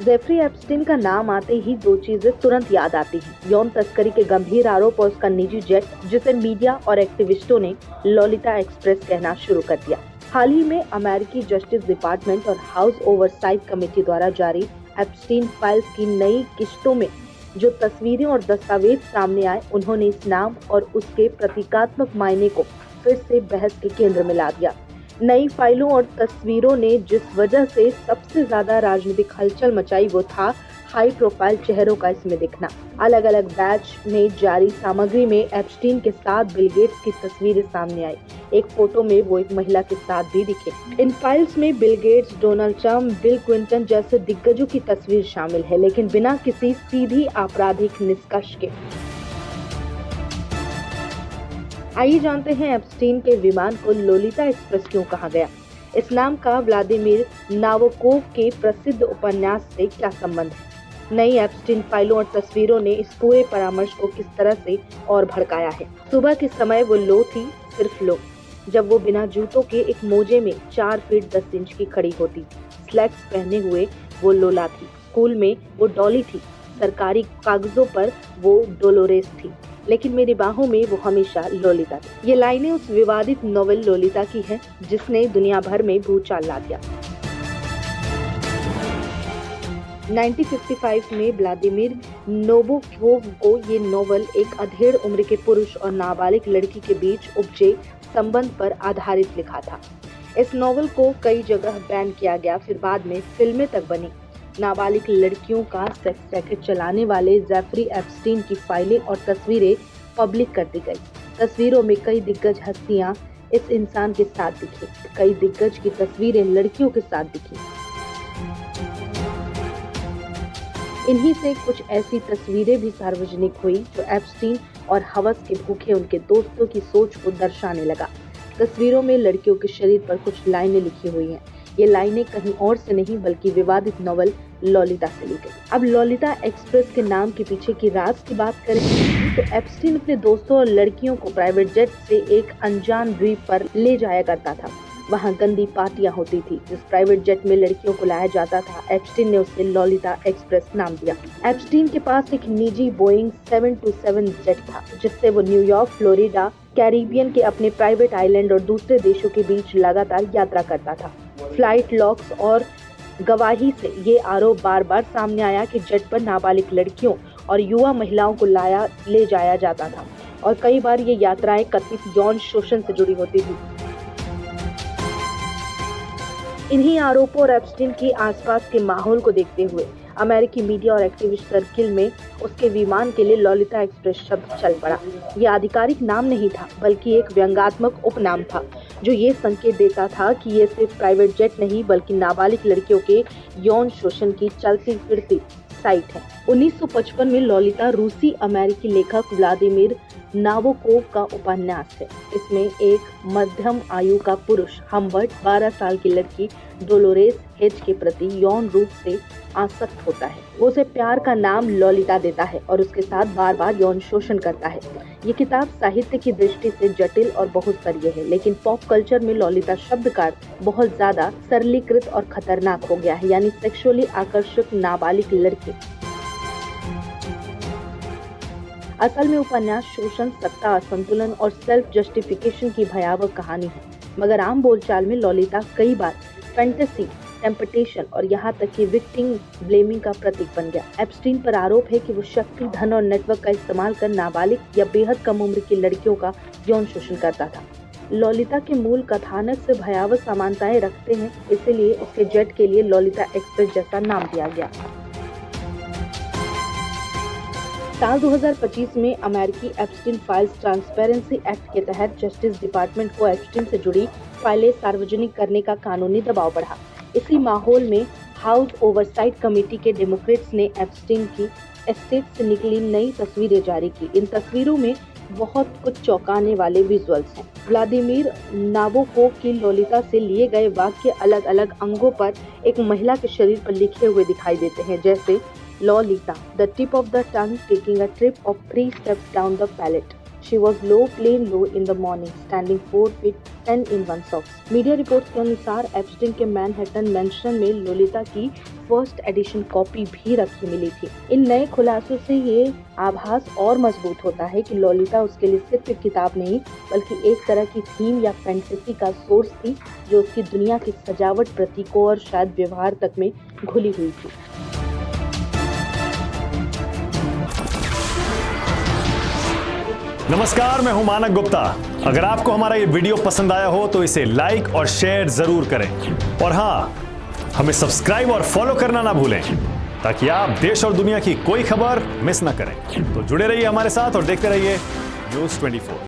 Jeffrey Epstein का नाम आते ही दो चीजें तुरंत याद आती हैं। यौन तस्करी के गंभीर आरोप और उसका निजी जेट, जिसे मीडिया और एक्टिविस्टों ने लोलिता एक्सप्रेस कहना शुरू कर दिया। हाल ही में अमेरिकी जस्टिस डिपार्टमेंट और हाउस ओवरसाइट कमेटी द्वारा जारी एप्स्टीन फाइल्स की नई किश्तों में जो तस्वीरें और दस्तावेज सामने आए, उन्होंने इस नाम और उसके प्रतीकात्मक मायने को फिर से बहस के केंद्र में ला दिया। नई फाइलों और तस्वीरों ने जिस वजह से सबसे ज्यादा राजनीतिक हलचल मचाई, वो था हाई प्रोफाइल चेहरों का इसमें दिखना। अलग अलग बैच में जारी सामग्री में एप्स्टीन के साथ बिल गेट्स की तस्वीरें सामने आई। एक फोटो में वो एक महिला के साथ भी दिखे। इन फाइल्स में Bill Gates, Donald Trump, bill Clinton जैसे दिग्गजों की तस्वीर शामिल है, लेकिन बिना किसी सीधी आपराधिक निष्कर्ष के। आइए जानते हैं एप्स्टीन के विमान को लोलिता एक्सप्रेस क्यों कहा गया। इस नाम का व्लादिमीर नाबोकोव के प्रसिद्ध उपन्यास से क्या संबंध है? नई एप्स्टीन फाइलों और तस्वीरों ने इस पूरे परामर्श को किस तरह से और भड़काया है। सुबह के समय वो लो थी, सिर्फ लो, जब वो बिना जूतों के एक मोजे में 4 फीट 10 इंच की खड़ी होती। स्लैक्स पहने हुए वो लोला थी। स्कूल में वो डॉली थी। सरकारी कागजों पर वो डोलोरेस थी, लेकिन मेरी बाहों में वो हमेशा लोलिता थी। ये लाइनें उस विवादित नोवेल लोलिता की हैं, जिसने दुनिया भर में भूचाल ला दिया। 1955 में व्लादिमीर नाबोकोव को ये नोवेल एक अधेड़ उम्र के पुरुष और नाबालिग लड़की के बीच उपजे संबंध पर आधारित लिखा था। इस नोवेल को कई जगह बैन किया गया, फिर बाद में फिल्में तक बनी। नाबालिग लड़कियों का सेक्स रैकेट चलाने वाले जेफरी एप्स्टीन की फाइलें और तस्वीरें पब्लिक कर दी गई। तस्वीरों में कई दिग्गज हस्तियां इस इंसान के साथ दिखी। कई दिग्गज की तस्वीरें लड़कियों के साथ दिखी। इन्हीं से कुछ ऐसी तस्वीरें भी सार्वजनिक हुई जो एप्स्टीन और हवस के भूखे उनके दोस्तों की सोच को दर्शाने लगा। तस्वीरों में लड़कियों के शरीर पर कुछ लाइनें लिखी हुई हैं। ये लाइनें कहीं और से नहीं बल्कि विवादित नॉवल लोलिता से ली गई। अब लोलिता एक्सप्रेस के नाम के पीछे की राज की बात करें तो एप्स्टीन अपने दोस्तों और लड़कियों को प्राइवेट जेट से एक अनजान द्वीप पर ले जाया करता था। वहाँ गंदी पार्टियां होती थी। जिस प्राइवेट जेट में लड़कियों को लाया जाता था, एप्स्टीन ने उसे लोलिता एक्सप्रेस नाम दिया। एप्स्टीन के पास एक निजी बोइंग 727 जेट था, जिससे वो न्यूयॉर्क, फ्लोरिडा, कैरिबियन के अपने प्राइवेट आइलैंड और दूसरे देशों के बीच लगातार यात्रा करता था। फ्लाइट लॉग्स और गवाही से ये आरोप बार बार सामने आया कि जेट पर नाबालिग लड़कियों और युवा महिलाओं को ले जाया जाता था और कई बार ये यात्राएं कथित यौन शोषण से जुड़ी होती थी। इन्हीं आरोपों और एप्स्टीन के आसपास के माहौल को देखते हुए अमेरिकी मीडिया और एक्टिविस्ट सर्किल में उसके विमान के लिए लोलिता एक्सप्रेस शब्द चल पड़ा। यह आधिकारिक नाम नहीं था, बल्कि एक व्यंग्यात्मक उपनाम था, जो ये संकेत देता था कि ये सिर्फ प्राइवेट जेट नहीं बल्कि नाबालिग लड़कियों के यौन शोषण की चलती फिरती साइट है। 1955 में लोलिता रूसी अमेरिकी लेखक व्लादिमीर नाबोकोव का उपन्यास है। इसमें एक मध्यम आयु का पुरुष हम्बर्ट 12 साल की लड़की डोलोरेस हेज के प्रति यौन रूप से आसक्त होता है। वो उसे प्यार का नाम लोलिता देता है और उसके साथ बार बार यौन शोषण करता है। ये किताब साहित्य की दृष्टि से जटिल और बहुस्तरीय है, लेकिन पॉप कल्चर में लोलिता शब्द का बहुत ज्यादा सरलीकृत और खतरनाक हो गया है, यानी सेक्सुअली आकर्षक नाबालिग लड़की। असल में उपन्यास शोषण, सत्ता असंतुलन और सेल्फ जस्टिफिकेशन की भयावह कहानी है, मगर आम बोलचाल में लोलिता कई बार फैंटेसी, टेम्पटेशन और यहाँ तक कि विक्टिम ब्लेमिंग का प्रतीक बन गया। एप्स्टीन पर आरोप है कि वो शक्ति, धन और नेटवर्क का इस्तेमाल कर नाबालिग या बेहद कम उम्र की लड़कियों का यौन शोषण करता था। लोलिता के मूल कथानक से भयावह समानताएं रखते हैं, इसीलिए उसके जेट के लिए लोलिता एक्सप्रेस जैसा नाम दिया गया। साल 2025 में अमेरिकी एप्स्टीन फाइल्स ट्रांसपेरेंसी एक्ट के तहत जस्टिस डिपार्टमेंट को एप्स्टीन से जुड़ी फाइलें सार्वजनिक करने का कानूनी दबाव बढ़ा। इसी माहौल में हाउस ओवरसाइट कमेटी के डेमोक्रेट्स ने एप्स्टीन की एस्टेट से निकली नई तस्वीरें जारी की। इन तस्वीरों में बहुत कुछ चौंकाने वाले विजुअल्स हैं। व्लादिमीर नाबोकोव की लोलिता से लिए गए वाक्य अलग अलग अंगों पर एक महिला के शरीर पर लिखे हुए दिखाई देते हैं, जैसे Lolita, the tip of the tongue taking a trip of 3 steps down the palate. She was low, playing low in the morning, standing 4 feet 10 in 1 socks. Media reports के अनुसार एप्स्टीन के मैनहट्टन मैंशन में Lolita की first edition copy भी रखी मिली थी। इन नए खुलासों से ये आभास और मजबूत होता है कि लोलिता उसके लिए सिर्फ एक किताब नहीं, बल्कि एक तरह की थीम या फैंटेसी का सोर्स थी, जो उसकी दुनिया की सजावट, प्रतीकों और शायद व्यवहार तक में घुली हुई थी। नमस्कार, मैं हूं मानक गुप्ता। अगर आपको हमारा ये वीडियो पसंद आया हो तो इसे लाइक और शेयर जरूर करें, और हाँ, हमें सब्सक्राइब और फॉलो करना ना भूलें, ताकि आप देश और दुनिया की कोई खबर मिस ना करें। तो जुड़े रहिए हमारे साथ और देखते रहिए न्यूज़ 24।